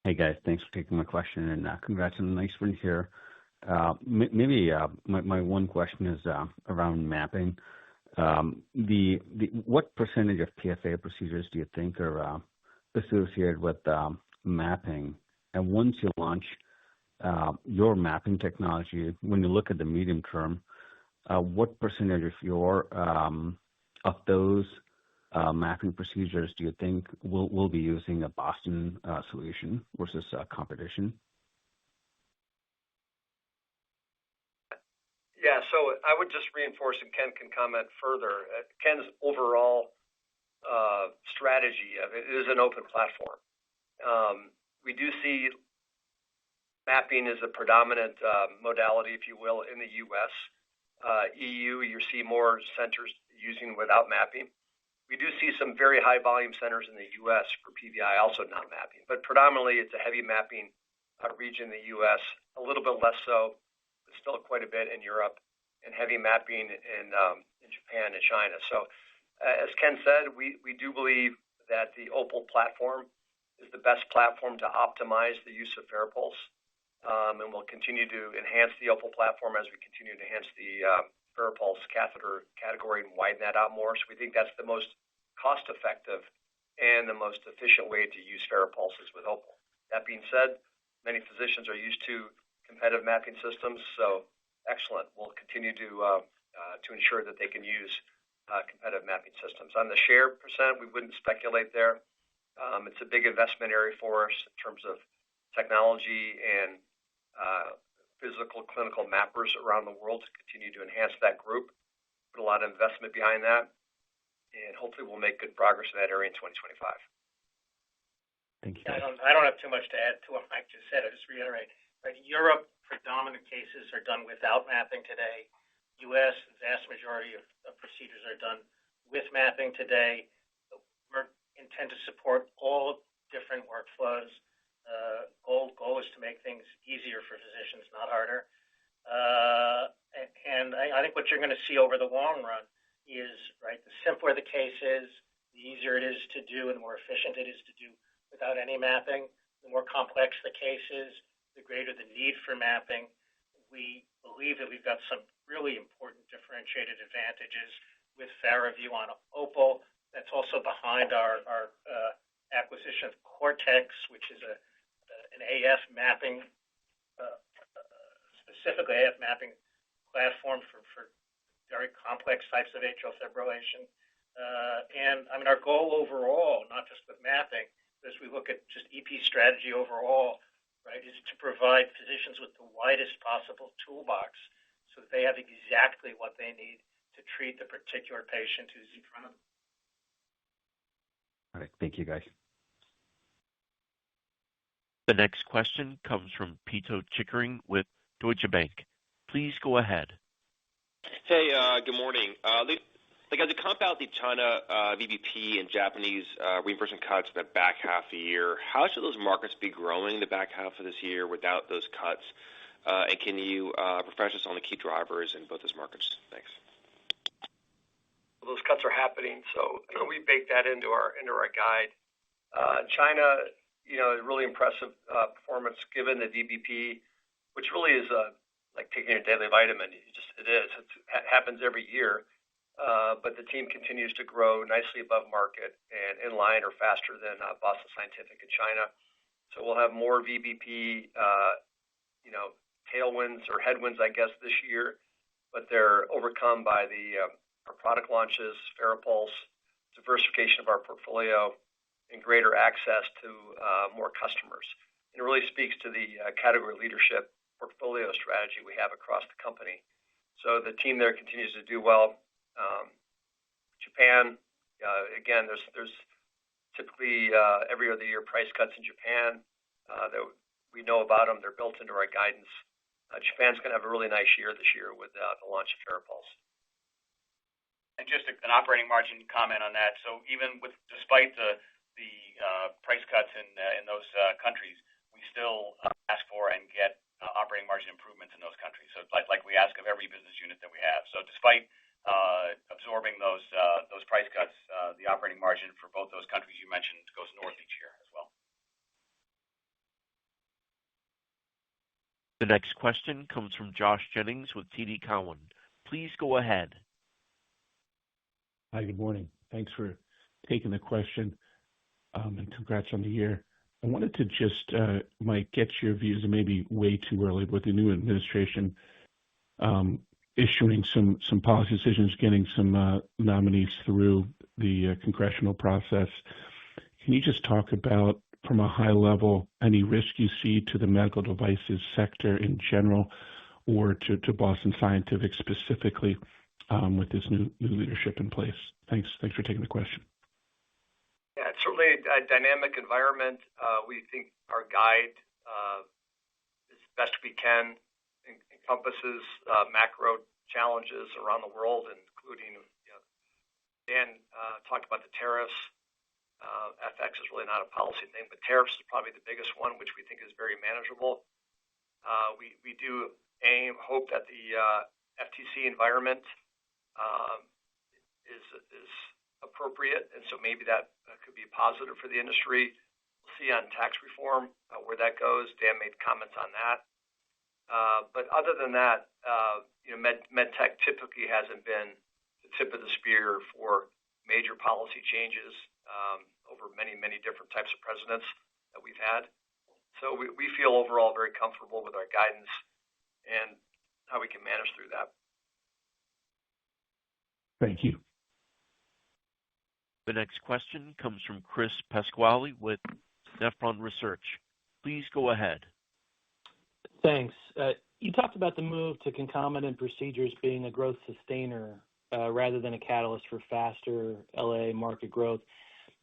Hey, guys. Thanks for taking my question, and congrats on a nice win here. Maybe my one question is around mapping. What percentage of PFA procedures do you think are associated with mapping? And once you launch your mapping technology, when you look at the medium term, what percentage of those mapping procedures do you think will be using a Boston solution versus competition? Yeah, so I would just reinforce, and Ken can comment further. Ken's overall strategy of it is an open platform. We do see mapping as a predominant modality, if you will, in the U.S. EU, you see more centers using without mapping. We do see some very high volume centers in the U.S. for PVI also not mapping, but predominantly it's a heavy mapping region in the U.S., a little bit less so, but still quite a bit in Europe, and heavy mapping in Japan and China. So as Ken said, we do believe that the Opal platform is the best platform to optimize the use of FARAPULSE, and we'll continue to enhance the Opal platform as we continue to enhance the FARAPULSE catheter category and widen that out more. So we think that's the most cost-effective and the most efficient way to use FARAPULSEs with Opal. That being said, many physicians are used to competitive mapping systems, so excellent. We'll continue to ensure that they can use competitive mapping systems. On the share percent, we wouldn't speculate there. It's a big investment area for us in terms of technology and physical clinical mappers around the world to continue to enhance that group. Put a lot of investment behind that, and hopefully we'll make good progress in that area in 2025. Thank you. I don't have too much to add to what Mike just said. I just reiterate. Right, Europe, predominant cases are done without mapping today. U.S., the vast majority of procedures are done with mapping today. We intend to support all different workflows. Goal is to make things easier for physicians, not harder. And I think what you're going to see over the long run is, right, the simpler the case is, the easier it is to do and the more efficient it is to do without any mapping. The more complex the case is, the greater the need for mapping. We believe that we've got some really important differentiated advantages with FARAVIEW on Opal. That's also behind our acquisition of Cortex, which is an AF mapping, specifically AF mapping platform for very complex types of atrial fibrillation. And I mean, our goal overall, not just with mapping, but as we look at just EP strategy overall, right, is to provide physicians with the widest possible toolbox so that they have exactly what they need to treat the particular patient who's in front of them. All right. Thank you, guys. The next question comes from Pito Chickering with Deutsche Bank. Please go ahead. Hey, good morning. As you comp out the China VBP and Japanese reimbursement cuts in the back half of the year, how should those markets be growing the back half of this year without those cuts? And can you refresh us on the key drivers in both those markets? Thanks. Well, those cuts are happening, so we baked that into our guide. China, really impressive performance given the VBP, which really is like taking a daily vitamin. It is. It happens every year. But the team continues to grow nicely above market and in line or faster than Boston Scientific in China. So we'll have more VBP, tailwinds or headwinds, I guess, this year, but they're overcome by our product launches, FARAPULSE, diversification of our portfolio, and greater access to more customers. And it really speaks to the category leadership portfolio strategy we have across the company. So the team there continues to do well. Japan, again, there's typically every other year price cuts in Japan that we know about them. They're built into our guidance. Japan's going to have a really nice year this year with the launch of FARAPULSE. And just an operating margin comment on that. So even despite the price cuts in those countries, we still ask for and get operating margin improvements in those countries. So like we ask of every business unit that we have. So despite absorbing those price cuts, the operating margin for both those countries you mentioned goes north each year as well. The next question comes from Josh Jennings with TD Cowen. Please go ahead. Hi, good morning. Thanks for taking the question, and congrats on the year. I wanted to just, Mike, get your views, and maybe way too early, with the new administration issuing some policy decisions, getting some nominees through the congressional process. Can you just talk about, from a high level, any risk you see to the medical devices sector in general, or to Boston Scientific specifically, with this new leadership in place? Thanks for taking the question. Yeah, it's certainly a dynamic environment. We think our guide, as best we can, encompasses macro challenges around the world, including, Dan talked about the tariffs. FX is really not a policy thing, but tariffs is probably the biggest one, which we think is very manageable. We do hope that the FTC environment is appropriate, and so maybe that could be positive for the industry. We'll see on tax reform where that goes. Dan made comments on that. But other than that, med tech typically hasn't been the tip of the spear for major policy changes over many different types of presidents that we've had. So we feel overall very comfortable with our guidance and how we can manage through that. Thank you. The next question comes from Chris Pasquale with Nephron Research. Please go ahead. Thanks. You talked about the move to concomitant procedures being a growth sustainer rather than a catalyst for faster LA market growth.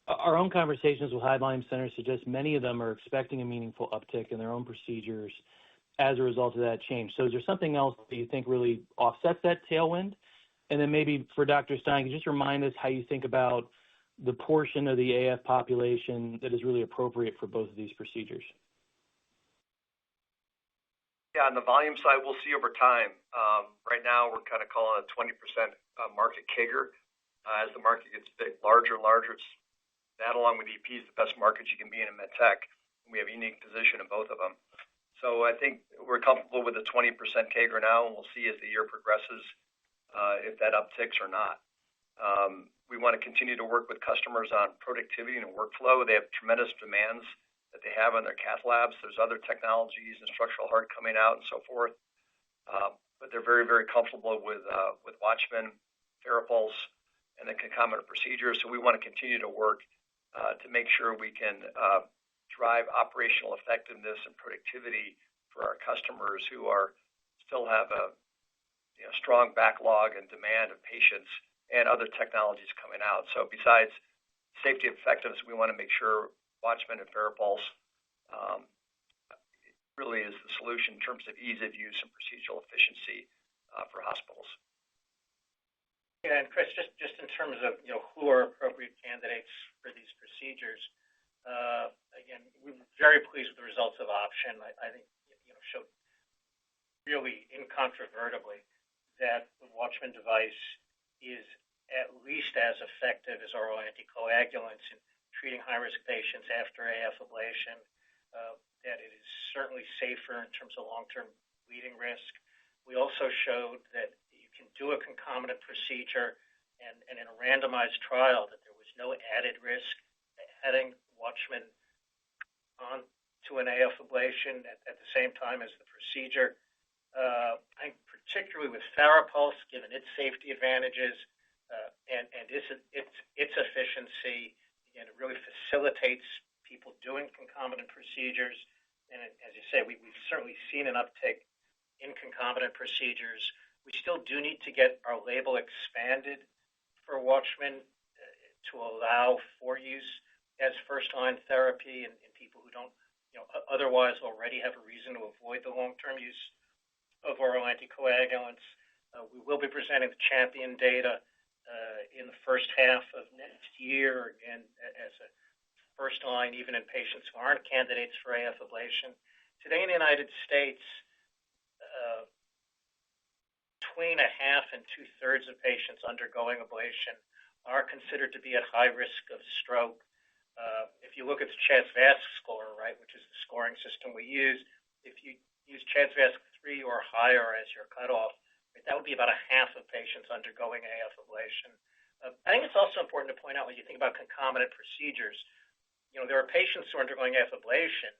Our own conversations with high-volume centers suggest many of them are expecting a meaningful uptick in their own procedures as a result of that change. So is there something else that you think really offsets that tailwind? And then maybe for Dr. Stein, can you just remind us how you think about the portion of the AF population that is really appropriate for both of these procedures? Yeah, on the volume side, we'll see over time. Right now, we're kind of calling it a 20% market CAGR. As the market gets larger and larger, that along with EP is the best market you can be in med tech. We have a unique position in both of them. So I think we're comfortable with the 20% CAGR now, and we'll see as the year progresses if that upticks or not. We want to continue to work with customers on productivity and workflow. They have tremendous demands that they have on their cath labs. There's other technologies and structural heart coming out and so forth. But they're very comfortable with Watchman, Farapulse, and the concomitant procedures. So we want to continue to work to make sure we can drive operational effectiveness and productivity for our customers who still have a strong backlog and demand of patients and other technologies coming out. So besides safety and effectiveness, we want to make sure Watchman and Farapulse really is the solution in terms of ease of use and procedural efficiency for hospitals. Yeah, and Chris, just in terms of who are appropriate candidates for these procedures, again, we're very pleased with the results of Option. I think showed really incontrovertibly that the Watchman device is at least as effective as oral anticoagulants in treating high-risk patients after AF ablation, that it is certainly safer in terms of long-term bleeding risk. We also showed that you can do a concomitant procedure, and in a randomized trial that there was no added risk adding Watchman on to an AF ablation at the same time as the procedure. I think particularly with Farapulse, given its safety advantages and its efficiency, again, it really facilitates people doing concomitant procedures. And as you say, we've certainly seen an uptick in concomitant procedures. We still do need to get our label expanded for Watchman to allow for use as first-line therapy in people who don't otherwise already have a reason to avoid the long-term use of oral anticoagulants. We will be presenting the Champion data in the first half of next year, again, as a first line, even in patients who aren't candidates for AF ablation. Today in the United States, between a half and two-thirds of patients undergoing ablation are considered to be at high risk of stroke. If you look at the CHA2DS2-VASc score, right, which is the scoring system we use, if you use CHA2DS2-VASc 3 or higher as your cutoff, right, that would be about a half of patients undergoing AF ablation. I think it's also important to point out when you think about concomitant procedures, there are patients who are undergoing AF ablation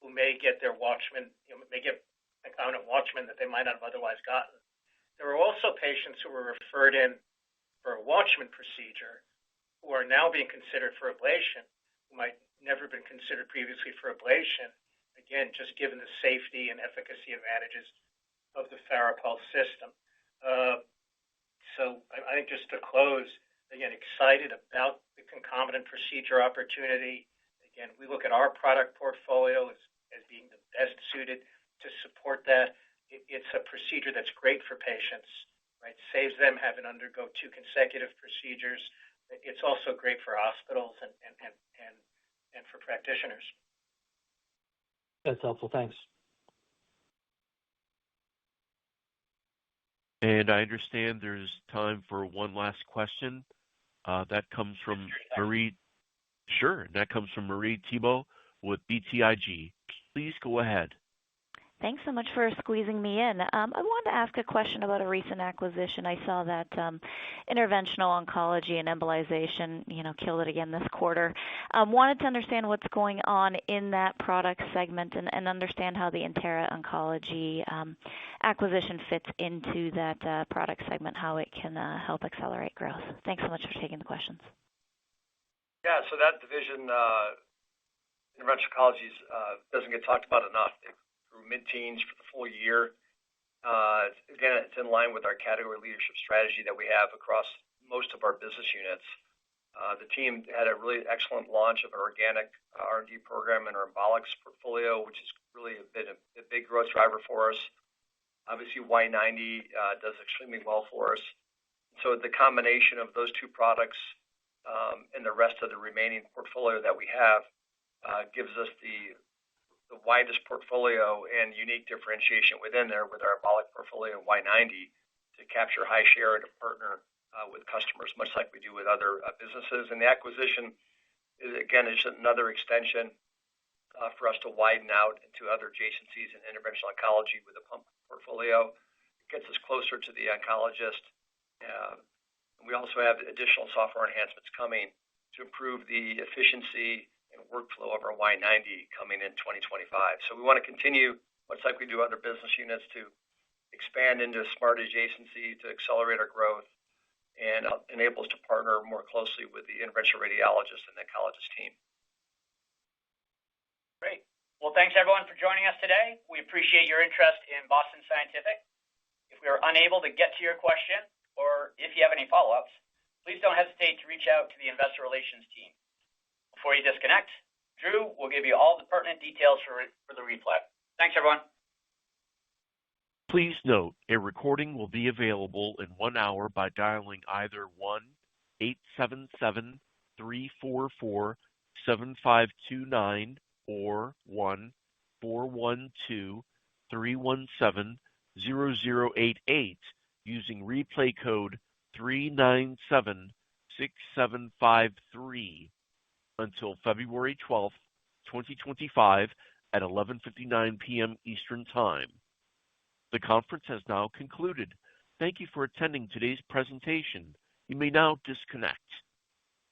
who may get their Watchman, may get concomitant Watchman that they might not have otherwise gotten. There are also patients who were referred in for a Watchman procedure who are now being considered for ablation, who might never have been considered previously for ablation, again, just given the safety and efficacy advantages of the FARAPULSE system. So I think just to close, again, excited about the concomitant procedure opportunity. Again, we look at our product portfolio as being the best suited to support that. It's a procedure that's great for patients, right? Saves them having to undergo 2 consecutive procedures. It's also great for hospitals and for practitioners. That's helpful. Thanks. And I understand there's time for one last question. That comes from Marie. Sure. That comes from Marie Thibault with BTIG. Please go ahead. Thanks so much for squeezing me in. I wanted to ask a question about a recent acquisition. I saw that interventional oncology and embolization, killed it again this quarter. Wanted to understand what's going on in that product segment and understand how the Intera Oncology acquisition fits into that product segment, how it can help accelerate growth. Thanks so much for taking the questions. Yeah, so that division, interventional oncology, doesn't get talked about enough. Mid-teens for the full year. Again, it's in line with our category leadership strategy that we have across most of our business units. The team had a really excellent launch of our organic R&D program in our embolics portfolio, which has really been a big growth driver for us. Obviously, Y90 does extremely well for us. So the combination of those two products and the rest of the remaining portfolio that we have gives us the widest portfolio and unique differentiation within there with our embolic portfolio Y90 to capture high share and to partner with customers, much like we do with other businesses. And the acquisition, again, is another extension for us to widen out into other adjacencies in interventional oncology with a pump portfolio. It gets us closer to the oncologist. We also have additional software enhancements coming to improve the efficiency and workflow of our Y90 coming in 2025. So we want to continue, much like we do other business units, to expand into smart adjacency to accelerate our growth and enable us to partner more closely with the interventional radiologist and the oncologist team. Great. Well, thanks everyone for joining us today. We appreciate your interest in Boston Scientific. If we are unable to get to your question or if you have any follow-ups, please don't hesitate to reach out to the investor relations team. Before you disconnect, Drew will give you all the pertinent details for the replay. Thanks, everyone. Please note, a recording will be available in 1 hour by dialing either 1-877-344-7529 or 1-412-317-0088 using replay code 397-6753. Until February 12th, 2025 at 11:59 p.m. Eastern Time. The conference has now concluded. Thank you for attending today's presentation. You may now disconnect.